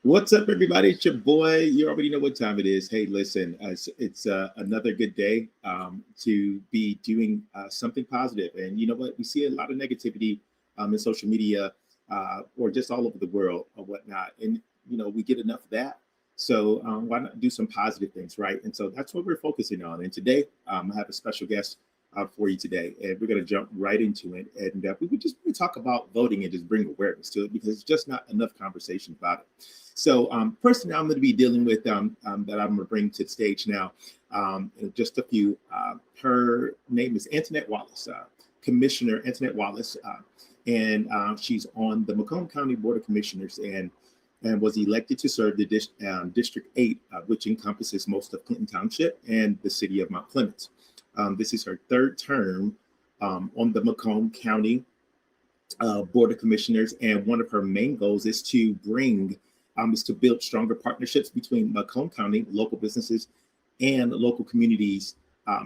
What's up, everybody? It's your boy. You already know what time it is. Hey, listen, it's another good day to be doing something positive. And you know what? We see a lot of negativity in social media or just all over the world or whatnot. And, you know, we get enough of that. So why not do some positive things, right? And so that's what we're focusing on. And today, I have a special guest for you today. And we're going to jump right into it. And we would just talk about voting and just bring awareness to it because it's just not enough conversation about it. So person I'm going to be dealing with that I'm going to bring to the stage now, just a few. Her name is Antoinette Wallace, Commissioner Antoinette Wallace, and she's on the Macomb County Board of Commissioners and was elected to serve the District 8, which encompasses most of Clinton Township and the city of Mount Clemens. This is her third term on the Macomb County Board of Commissioners, and one of her main goals is to build stronger partnerships between Macomb County, local businesses, and local communities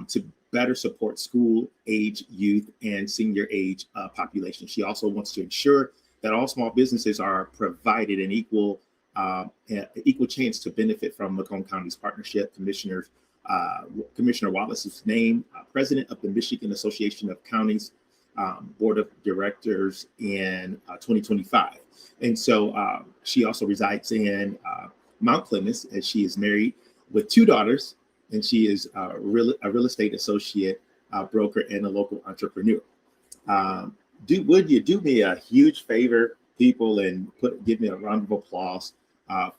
to better support school-age youth and senior-age population. She also wants to ensure that all small businesses are provided an equal chance to benefit from Macomb County's partnership. Commissioner Wallace is named president of the Michigan Association of Counties Board of Directors in 2025. And so she also resides in Mount Clemens, and she is married with 2 daughters, and she is a real estate associate, broker, and a local entrepreneur. Would you do me a huge favor, people, and give me a round of applause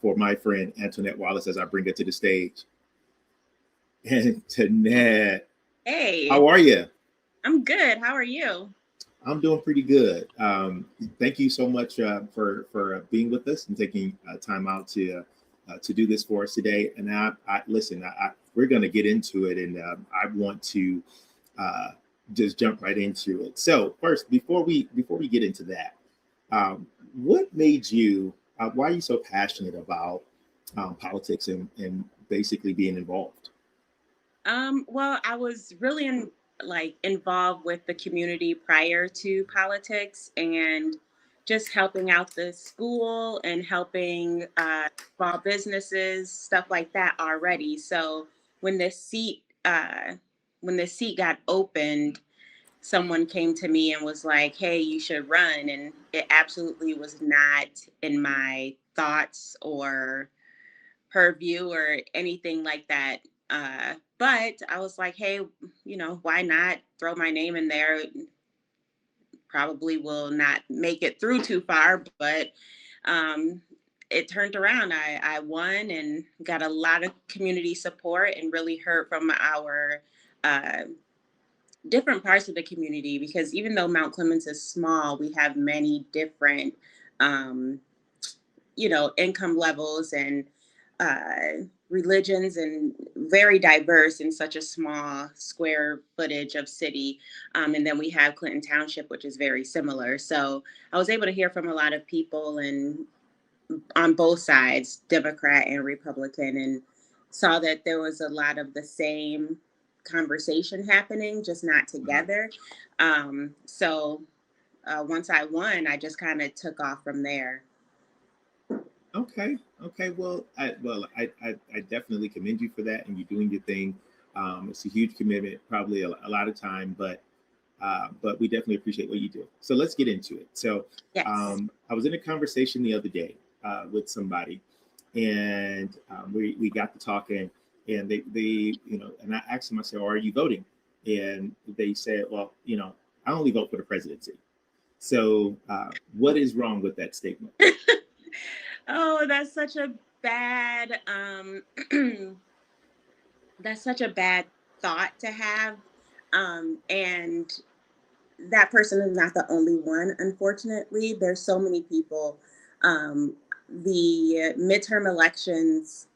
for my friend Antoinette Wallace as I bring her to the stage? Antoinette, hey, how are you? I'm good. How are you? I'm doing pretty good. Thank you so much for being with us and taking time out to do this for us today. And we're going to get into it, and I want to just jump right into it. So first, before we get into that, what made you? Why are you so passionate about politics and basically being involved? Well, I was really involved with the community prior to politics and just helping out the school and helping small businesses, stuff like that already. So when the seat got opened, someone came to me and was like, "Hey, you should run," and it absolutely was not in my thoughts or purview or anything like that. But I was like, hey, why not throw my name in there? Probably will not make it through too far, but it turned around. I won and got a lot of community support and really heard from our uh, different parts of the community, because even though Mount Clemens is small, we have many different, um, income levels and religions, and very diverse in such a small square footage of city. And then we have Clinton Township, which is very similar. So I was able to hear from a lot of people and on both sides, Democrat and Republican, and saw that there was a lot of the same conversation happening, just not together. So once I won, I just kind of took off from there. Okay. Well, I definitely commend you for that, and you're doing your thing. It's a huge commitment, probably a lot of time, but we definitely appreciate what you do. So let's get into it. So Yes. I was in a conversation the other day with somebody, and we got to talking, and they and I asked them, I said, "Oh, are you voting?" And they said, "Well, I only vote for the presidency." So, what is wrong with that statement? Oh, that's such a bad that's such a bad thought to have. And that person is not the only one, unfortunately. There's so many people. The midterm elections,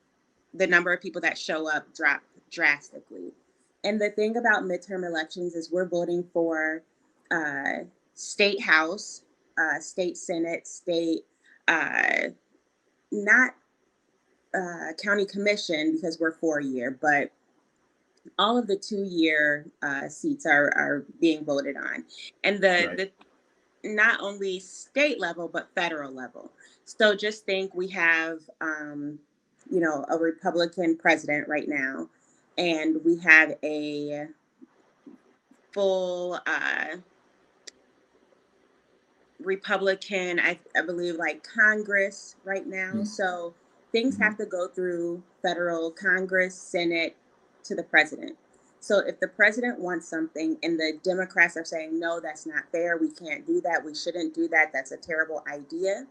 the number of people that show up drop drastically. And the thing about midterm elections is we're voting for uh, state house, state senate, state, uh, not county commission because we're 4 year, but all of the 2 year seats are being voted on. And Right, the not only state level but federal level. So just think we have a Republican president right now, and we have a full Republican, I believe, like Congress right now. So things mm-hmm. have to go through federal Congress, Senate, to the president. So if the president wants something and the Democrats are saying, no, that's not fair, we can't do that, we shouldn't do that, that's a terrible idea.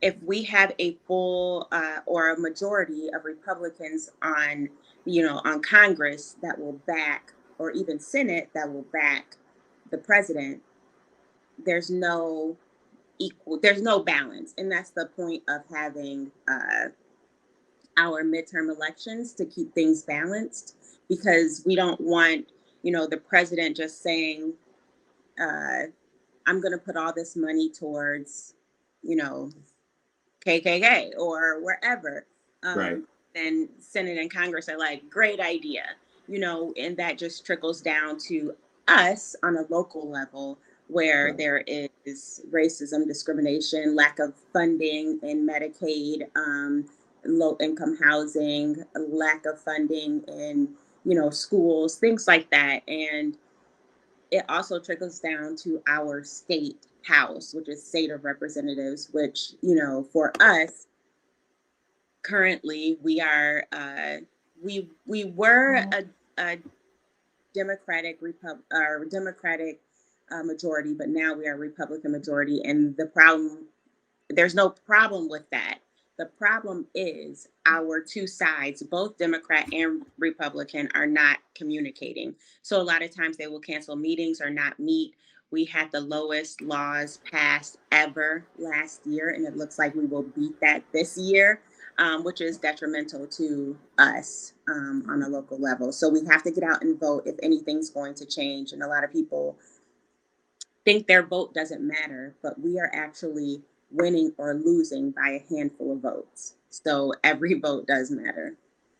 If we have a full or a majority of Republicans on Congress that will back, or even Senate that will back the president, there's no there's no balance, and that's the point of having our midterm elections, to keep things balanced, because we don't want the president just saying, uh, I'm going to put all this money towards you know KKK or wherever. Right, And Senate and Congress are like, great idea, and that just trickles down to us on a local level, where right, there is racism, discrimination, lack of funding in Medicaid, low income housing, lack of funding in, schools, things like that. And it also trickles down to our state house, which is state of representatives, which, for us, currently we are we were a Democratic majority, but now we are Republican majority. And there's no problem with that. The problem is our two sides, both Democrat and Republican, are not communicating. So a lot of times they will cancel meetings or not meet. We had the lowest laws passed ever last year, and it looks like we will beat that this year, which is detrimental to us on a local level. So we have to get out and vote if anything's going to change. And a lot of people think their vote doesn't matter, but we are actually winning or losing by a handful of votes. So every vote does matter.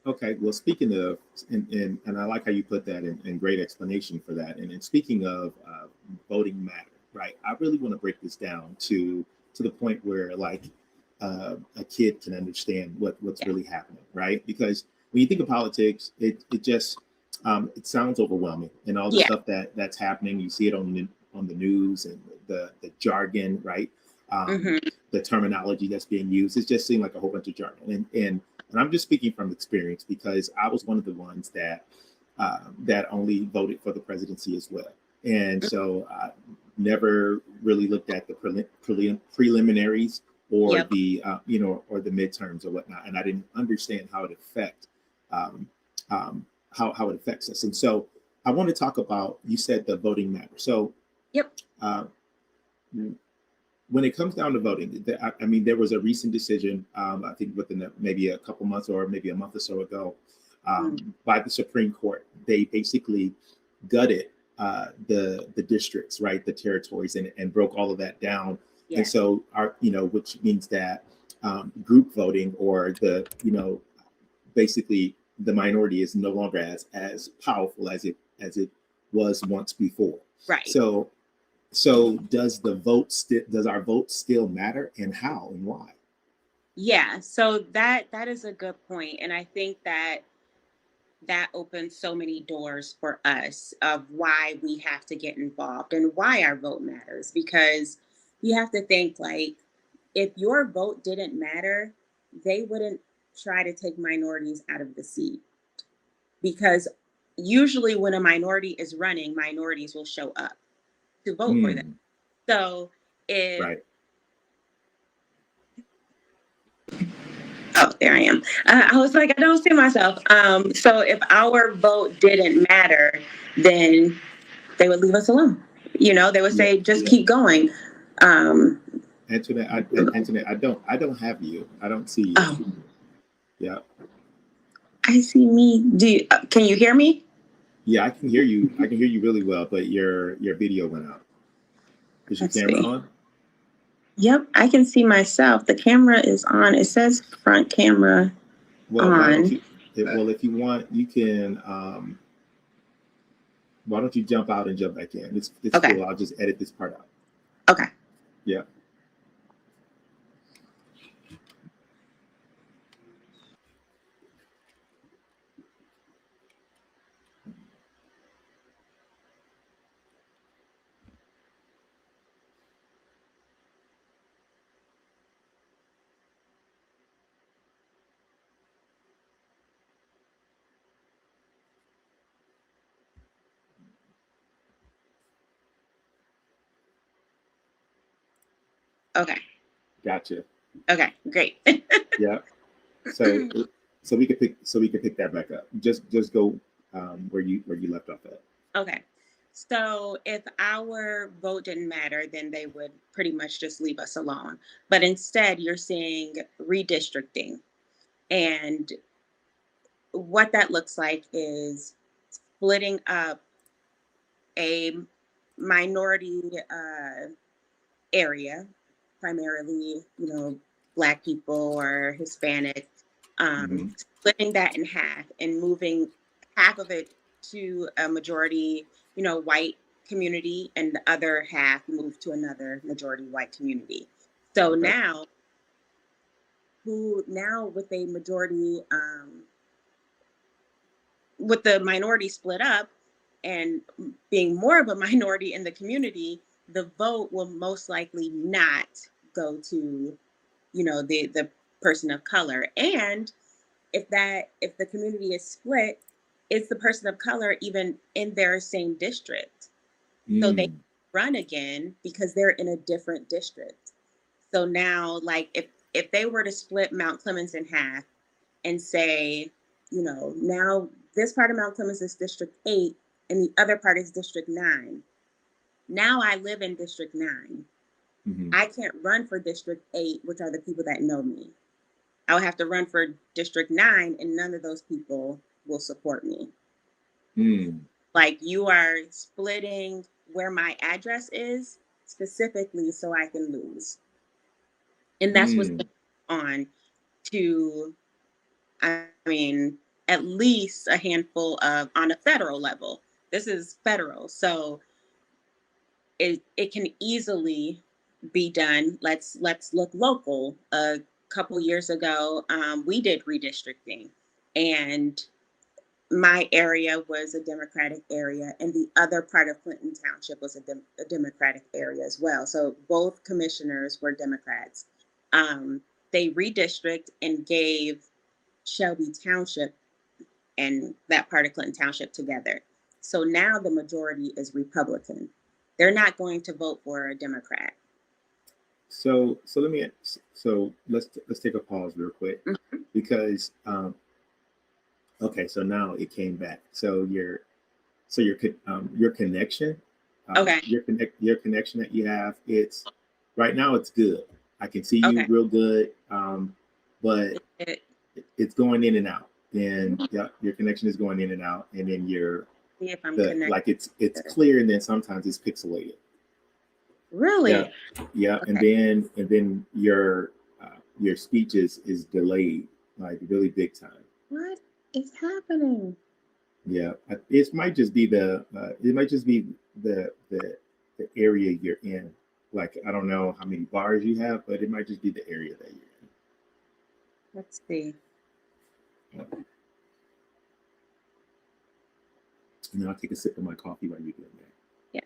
okay. Well, speaking of, and I like how you put that, and great explanation for that. And speaking of voting matter, right? I really want to break this down to the point where, like, a kid can understand what's Yeah. really happening, right? Because when you think of politics, it just it sounds overwhelming, and all the Yeah. stuff that's happening. You see it on the news, and the jargon, right? Um, Hmm. the terminology that's being used. It just seemed like a whole bunch of jargon, and I'm just speaking from experience because I was one of the ones that only voted for the presidency as well, and so I never really looked at the preliminaries or Yep. the or the midterms or whatnot, and I didn't understand how it um, how it affects us. And so I want to talk about, you said the voting matter. So Yep. uh, when it comes down to voting, I mean, there was a recent decision, I think within maybe a couple months or maybe a month or so ago, Mm. by the Supreme Court. They basically gutted the districts, right, the territories, and broke all of that down. And Yeah. so which means that group voting, or basically the minority, is no longer as powerful as it was once before. Right. So does our vote still matter, and how and why? Yeah. So that is a good point, and I think that opens so many doors for us of why we have to get involved and why our vote matters, because you have to think, like, if your vote didn't matter, they wouldn't try to take minorities out of the seat, because usually when a minority is running, minorities will show up to vote for them. Mm, So if right. oh, there I am. I was like, I don't see myself. So if our vote didn't matter, then they would leave us alone. They would Yeah. say, just keep going. Um, Antoinette, I don't have you. I don't see you. oh, Yeah. I see me. Can you hear me? Yeah, I can hear you. I can hear you really well, but your video went out. Is your Let's camera see. on? Yep, I can see myself. The camera is on. It says front camera Well, why don't on. you? Well, if you want, you can. Why don't you jump out and jump back in? It's Okay. cool. I'll just edit this part out. Okay. Yeah. Okay. Gotcha. Okay. Great. Yeah. So we can pick that back up. Just go where you left off at. Okay. So if our vote didn't matter, then they would pretty much just leave us alone. But instead, you're seeing redistricting. And what that looks like is splitting up a minority area, primarily, Black people or Hispanic, Hmm. splitting that in half and moving half of it to a majority, white community, and the other half moved to another majority white community. So Okay. now with a majority, with the minority split up and being more of a minority in the community, the vote will most likely not go to, the person of color. And if the community is split, is the person of color even in their same district? So they Mm. run again because they're in a different district. So now, like, if they were to split Mount Clemens in half and say, now this part of Mount Clemens is District 8 and the other part is District 9. Now I live in District 9. Hmm. I can't run for District 8, which are the people that know me. I would have to run for District 9, and none of those people will support me. Mm. Like, you are splitting where my address is specifically so I can lose. And that's what's Mm. going on to, I mean, at least a handful of, on a federal level. This is federal. So it can easily be done. Let's look local. A couple years ago, we did redistricting, and my area was a Democratic area, and the other part of Clinton Township was a Democratic area as well. So both commissioners were Democrats. Um, they redistrict and gave Shelby Township and that part of Clinton Township together. So now the majority is Republican. They're not going to vote for a Democrat. So let's take a pause real quick Mhm. because okay, so now it came back. So your connection, Okay. your connection that you have, it's right now it's good. I can see you Okay. real good, but It, it's going in and out, and yeah, your connection is going in and out, and then see if I'm the connected. like it's clear, and then sometimes it's pixelated. Yeah, Really? yeah, and Okay. then your speech is delayed, like really big time. What is happening? Yeah, it might just be the area you're in. Like I don't know how many bars you have, but it might just be the area that you're Let's see. in. Yeah. And then I'll take a sip of my coffee while you're doing Yeah.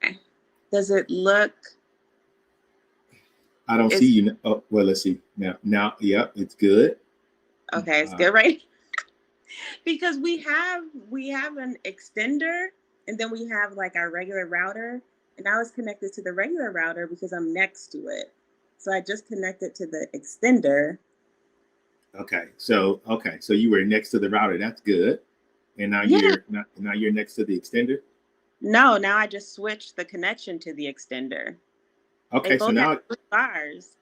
Okay. Does it look? I don't see It's you. Oh, well, let's see now. Now, yep, it's good. okay. It's Uh, good, right? Because we have an extender, and then we have like our regular router, and I was connected to the regular router because I'm next to it. So I just connected to the extender. okay, so you were next to the router. That's good. And now Yeah. now you're next to the extender. No, now I just switched the connection to the extender. They Okay, so both have now blue bars.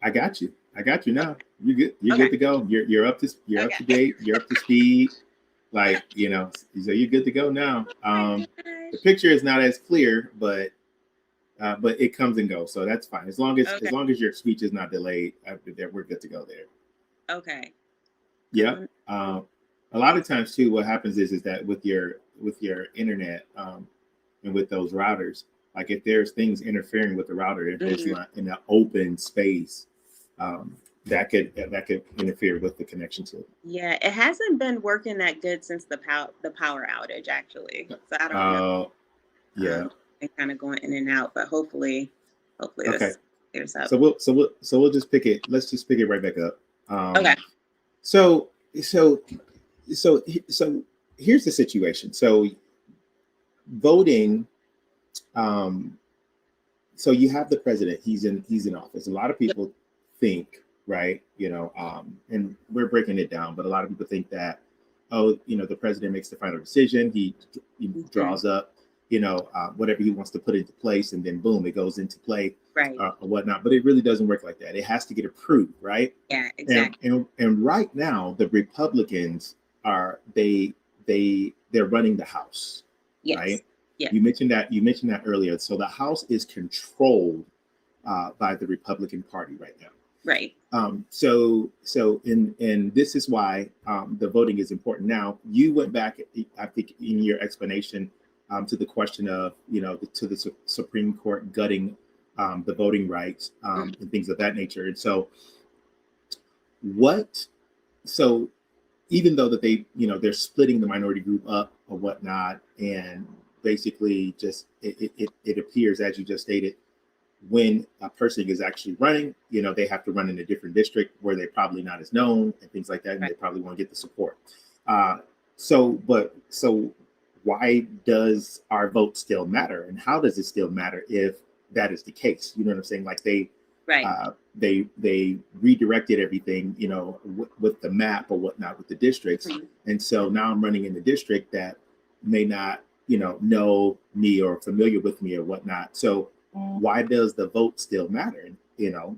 I got you. I got you now. You're good. You're Okay. good to go. You're up to Okay. date. You're up to speed. Like, so you're good to go now. Oh my The gosh. picture is not as clear, but it comes and goes, so that's fine. As Okay. long as your speech is not delayed, we're good to go there. Okay. Yep. Um, A lot of times too, what happens is that with your internet and with those routers, like if there's things interfering with the router, if it's mhm. not in an open space, um, that could interfere with the connection to it. Yeah, it hasn't been working that good since the power outage actually. So I don't know. Uh, yeah. And kind of going in and out, but hopefully Okay. this clears up. So we'll just pick it. Let's just pick it right back up. Okay. So so so here's the situation. So voting. Um, so you have the president. He's in office. A lot of Yep. people think, right? And we're breaking it down, but a lot of people think that, oh, the president makes the final decision. He Mhm. draws up, whatever he wants to put into place, and then boom, it goes into play, Right. or whatnot. But it really doesn't work like that. It has to get approved, right? Yeah, And exactly. and and right now, the Republicans are they're running the House, Yes. right? Yes. You mentioned that earlier. So the House is controlled by the Republican Party right now. Right. And this is why the voting is important. Now, you went back, I think, in your explanation to the question of, to the Supreme Court gutting the voting rights Mhm. and things of that nature. And so, what? So, even though that they're splitting the minority group up or whatnot, and basically just it appears, as you just stated, when a person is actually running, they have to run in a different district where they're probably not as known and things like that, and Right. they probably won't get the support. Uh, so why does our vote still matter, and how does it still matter if that is the case? You know what I'm saying? Like Right. they redirected everything, with the map or whatnot with the districts, Mhm. and so Mhm. now I'm running in a district that may not, know me or familiar with me or whatnot. So why does the vote still matter?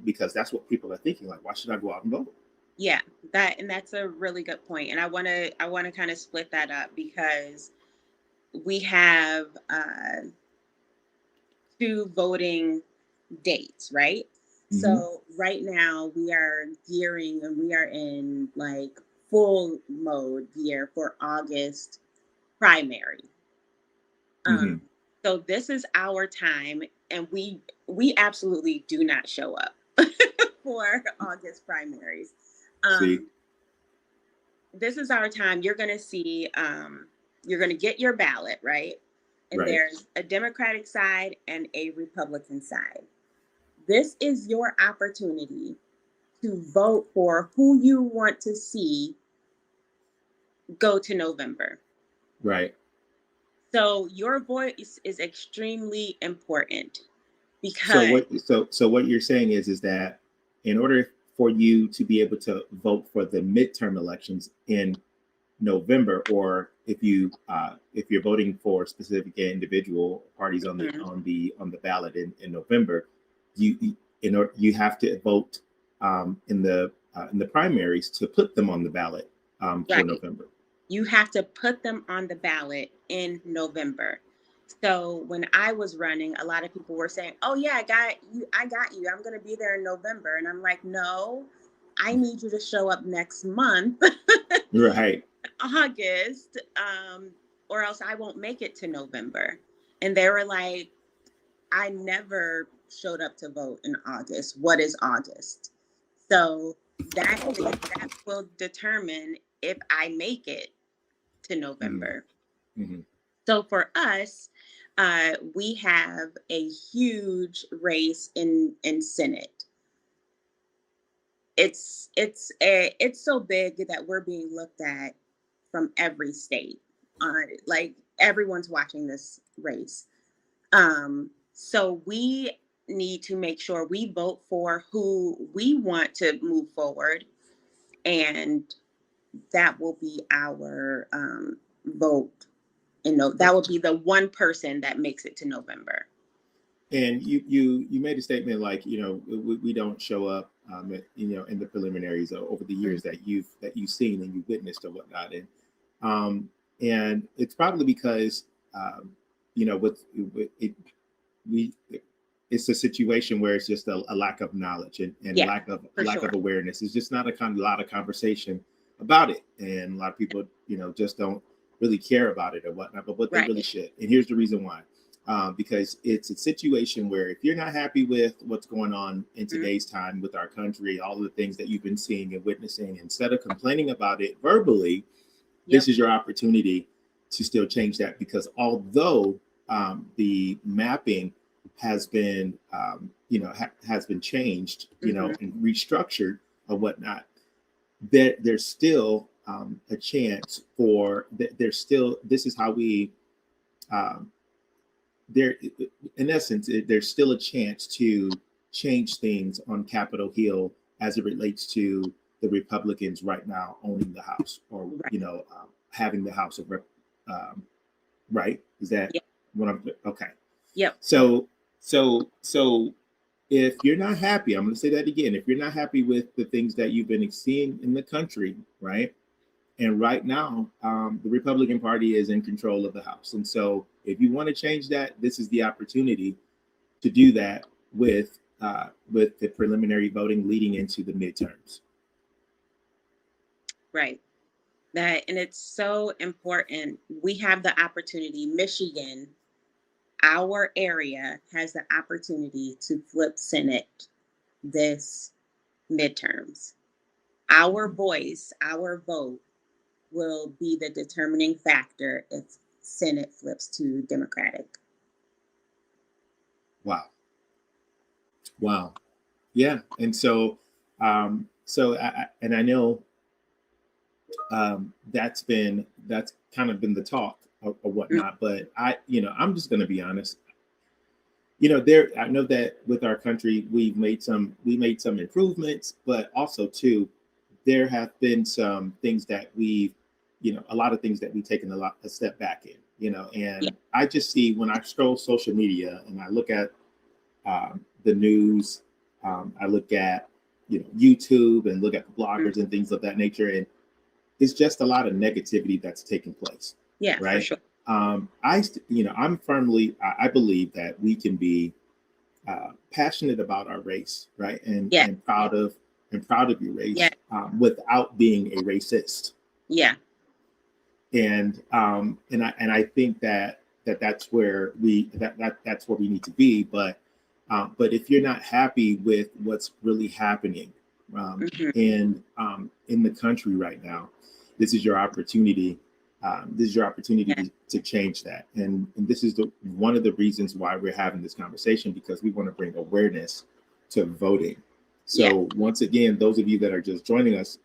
Because that's what people are thinking. Like, why should I go out and vote? Yeah, that's a really good point. And I want to kind of split that up because we have two voting dates, right? Mm-hmm. So right now we are gearing and we are in like full mode gear for August primary. Um, Mm-hmm. so this is our time, and we absolutely do not show up for August primaries. See, Um, this is our time. You're gonna get your ballot, right? And right, there's a Democratic side and a Republican side. This is your opportunity to vote for who you want to see go to November. right. So your voice is extremely important So because what you're saying is that in order for you to be able to vote for the midterm elections in November, or if you're voting for specific individual parties on the mhm, ballot in November, you have to vote in the primaries to put them on the ballot for right, November. you have to put them on the ballot in November. So when I was running, a lot of people were saying, "Oh yeah, I got you. I got you. I'm going to be there in November." And I'm like, "No, I need you to show up next month, Right. August, or else I won't make it to November." And they were like, "I never showed up to vote in August. What is August?" So that will determine if I make it to Mm-hmm. November. Mm-hmm. So for us, we have a huge race in Senate. it's so big that we're being looked at from every state. Like everyone's watching this race. So we need to make sure we vote for who we want to move forward, and that will be our vote. And that will be the one person that makes it to November. And you made a statement like, we don't show up, in the preliminaries over the years that you've seen and you've witnessed or whatnot, and it's probably because with it, we it's a situation where it's just a lack of knowledge and Yeah, for lack sure. of awareness. It's just not a lot of conversation about it, and a lot of people just don't really care about it or whatnot, but what they really Right. should. And here's the reason why. Because it's a situation where if you're not happy with what's going on in Mhm. today's time with our country, all of the things that you've been seeing and witnessing, instead of complaining about it verbally, this Yep. is your opportunity to still change that. Because although the mapping has been, has been changed, Hmm. and restructured or whatnot, there's still a chance for there's still this is how we um, there in essence there's still a chance to change things on Capitol Hill as it relates to the Republicans right now owning the House, or Right. having the House of um, right, is that Yep. what I'm okay. Yep. So if you're not happy, I'm going to say that again, if you're not happy with the things that you've been seeing in the country, right, and right now, the Republican Party is in control of the House. And so, if you want to change that, this is the opportunity to do that with the preliminary voting leading into the midterms. Right. That, and it's so important. We have the opportunity. Michigan, our area, has the opportunity to flip Senate this midterms. Our voice, our vote will be the determining factor if Senate flips to Democratic. Wow, wow, yeah. And and I know that's kind of been the talk or Mm. whatnot. But I'm just going to be honest. I know that with our country we made some improvements, but also too there have been some things that a lot of things that we've taken a step back in, Yeah. and I just see when I scroll social media and I look at the news, I look at YouTube and look at the Mm. bloggers and things of that nature, and it's just a lot of negativity that's taking place, Yeah, for right? sure. I believe that we can be passionate about our race, right, Yeah. and proud of your Yeah. race, without being a racist. Yeah. And I think that's where that's where we need to be. But if you're not happy with what's really happening Hmm. in the country right now, this is your opportunity. This is your opportunity Yeah. to change that, and this is one of the reasons why we're having this conversation, because we want to bring awareness to voting. Yeah. So once again, those of you that are just joining us,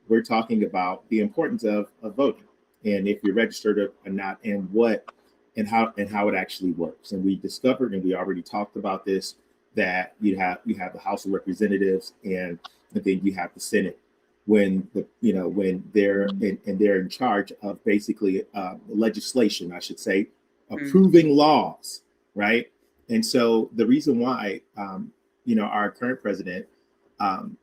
we're talking about the importance of voting, and if you're registered or not, and how it actually works. And we discovered, and we already talked about this, that you have the House of Representatives, and then you have the Senate, when they're in charge of basically legislation, I should say, Mm. approving laws, right? And so the reason why our current president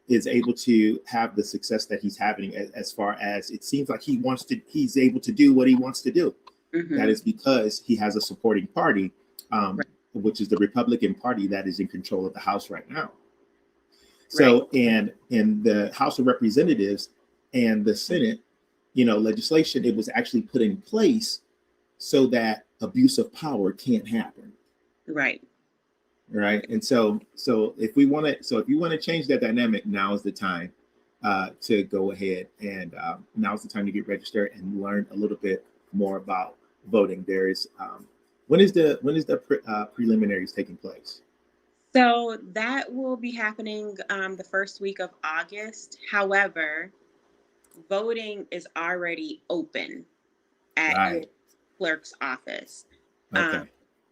is able to have the success that he's having, as far as it seems like he's able to do what he wants to do, that Hmm. is because he has a supporting party, Right. which is the Republican Party, that is in control of the House right now. Right. So, and in the House of Representatives and the Senate, legislation, it was actually put in place so that abuse of power can't happen, Right. right? And so if you want to change that dynamic, now is the time to go ahead, and now is the time to get registered and learn a little bit more about voting. There is when is the preliminaries taking place? So that will be happening the first week of August. However, voting is already open at your Right. clerk's office. Um, Okay.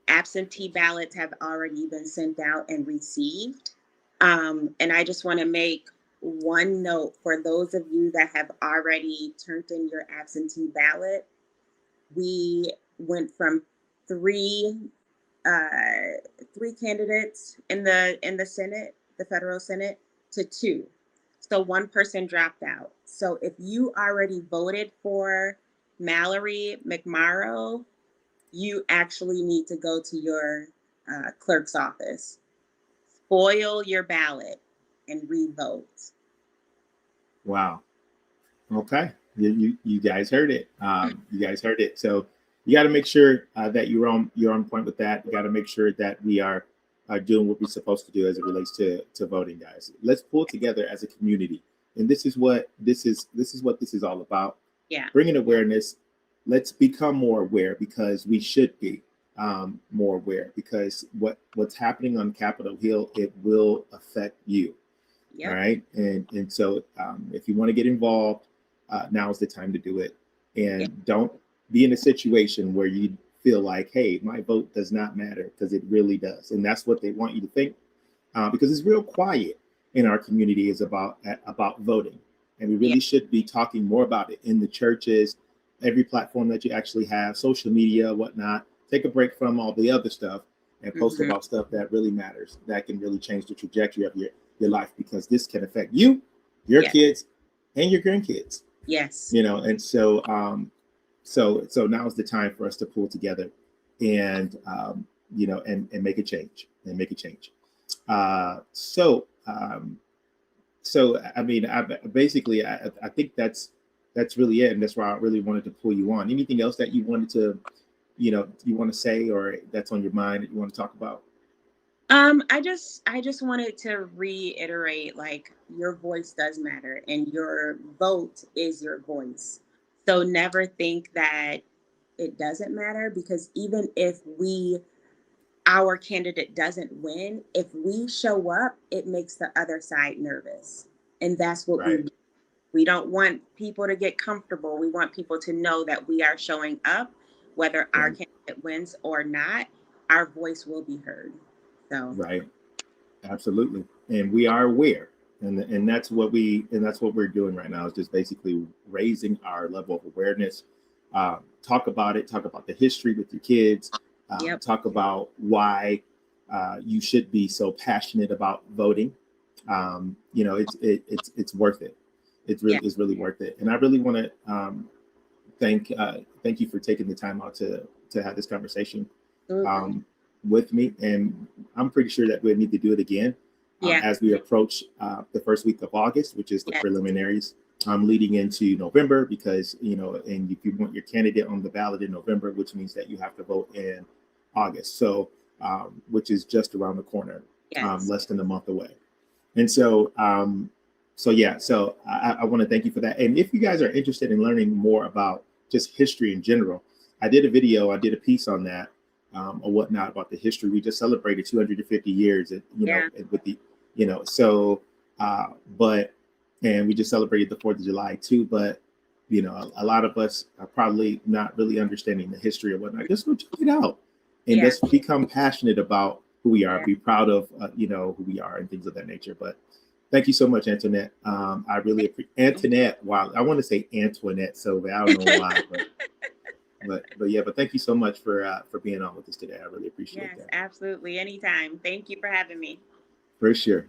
Absentee ballots have already been sent out and received. And I just want to make one note for those of you that have already turned in your absentee ballot. We went from three uh, three candidates in the Senate, the federal Senate, to two. So one person dropped out. So if you already voted for Mallory McMorrow, you actually need to go to your clerk's office, spoil your ballot, and re-vote. Wow. Okay, you guys heard it. You guys heard it. So you got to make sure that you're on point with that. You got to make sure that we are doing what we're supposed to do as it relates to voting, guys. Let's pull together as a community, and this is what this is all about. Yeah. Bringing awareness. Let's become more aware because we should be more aware because what's happening on Capitol Hill, it will affect you. All Yep. right. And so if you want to get involved, now is the time to do it. Yeah. And don't be in a situation where you feel like, hey, my vote does not matter because it really does. And that's what they want you to think because it's real quiet in our community is about voting. And we Yeah. really should be talking more about it in the churches, every platform that you actually have, social media, whatnot. Take a break from all the other stuff and post Hmm. about stuff that really matters, that can really change the trajectory of your life because this can affect you, your Yeah. kids, and your grandkids. Yes. You know, and so so now is the time for us to pull together and and make a change and make a change. So I mean, I think that's really it, and that's why I really wanted to pull you on. Anything else that you wanted to, you want to say, or that's on your mind that you want to talk about? I just wanted to reiterate like your voice does matter and your vote is your voice. So never think that it doesn't matter because even if our candidate doesn't win, if we show up, it makes the other side nervous. And that's what Right, we don't want people to get comfortable. We want people to know that we are showing up whether our right, candidate wins or not, our voice will be heard. So, right. Absolutely, and we are aware, and that's what we're doing right now is just basically raising our level of awareness. Talk about it. Talk about the history with your kids. yep. Talk about why you should be so passionate about voting. It's worth it. Yeah. It's really worth it, and I really want to thank you for taking the time out to have this conversation Absolutely. um, with me, and I'm pretty sure that we need to do it again Yeah. as we approach the first week of August, which is the Yes. preliminaries. Leading into November, because and if you want your candidate on the ballot in November, which means that you have to vote in August, so which is just around the corner, Yes. less than a month away. And so, so yeah, so I want to thank you for that. And if you guys are interested in learning more about just history in general, I did a piece on that or whatnot about the history. We just celebrated 250 years, Yeah. with the, so, but, and we just celebrated the 4th of July too. But, a lot of us are probably not really understanding the history or whatnot. Just go check it out and Yeah. just become passionate about who we are, Yeah. be proud of, who we are and things of that nature. But thank you so much, Antoinette. I really appreciate Antoinette. Wow, I want to say Antoinette, so I don't know why, but yeah, but thank you so much for being on with us today. I really appreciate Yes, that absolutely. Anytime. Thank you for having me. for sure.